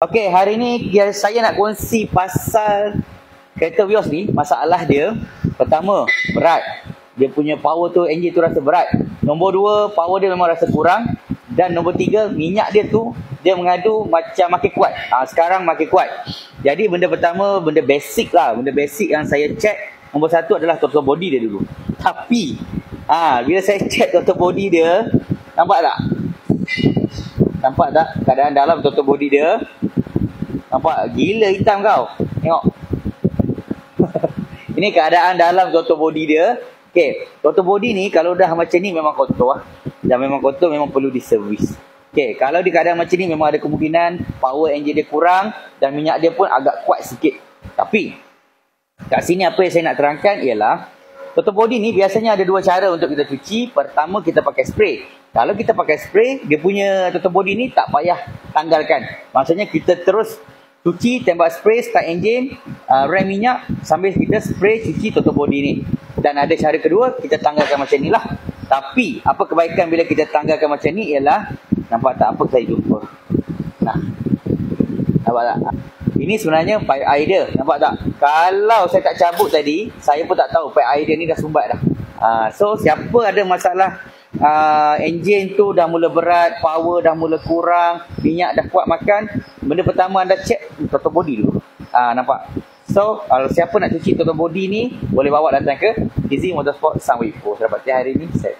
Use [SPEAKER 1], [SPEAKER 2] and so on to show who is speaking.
[SPEAKER 1] Okey, hari ni saya nak kongsi pasal kereta Vios ni. Masalah dia, pertama, berat. Dia punya power tu, enjin tu rasa berat. Nombor dua, power dia memang rasa kurang. Dan nombor tiga, minyak dia tu, dia mengadu macam makin kuat. Sekarang makin kuat. Jadi benda pertama, benda basic lah. Benda basic yang saya check, nombor satu adalah throttle body dia dulu. Tapi, bila saya check throttle body dia, nampak tak? Nampak tak keadaan dalam throttle body dia? Nampak? Gila hitam kau. Tengok. Ini keadaan dalam throttle body dia. Okey, throttle body ni kalau dah macam ni memang kotor lah. Dan memang kotor, memang perlu diservis. Okey, kalau di keadaan macam ni memang ada kemungkinan power engine dia kurang dan minyak dia pun agak kuat sikit. Tapi kat sini apa yang saya nak terangkan ialah throttle body ni biasanya ada dua cara untuk kita cuci. Pertama, kita pakai spray. Kalau kita pakai spray, dia punya throttle body ni tak payah tanggalkan. Maksudnya kita terus cuci, tembak spray, start engine, rem minyak sambil kita spray cuci throttle body ni. Dan ada cara kedua, kita tanggalkan macam ni lah. Tapi apa kebaikan bila kita tanggalkan macam ni ialah, nampak tak apa saya jumpa? Nah, nampak tak? Ini sebenarnya pipe air dia. Nampak tak? Kalau saya tak cabut tadi, saya pun tak tahu pipe air dia ni dah sumbat dah. So siapa ada masalah enjin tu dah mula berat, power dah mula kurang, minyak dah kuat makan, benda pertama anda cek throttle body dulu. Nampak? So kalau siapa nak cuci throttle body ni, boleh bawa datang ke Easy Motorsport Sunway. Saya dapat hari ni set.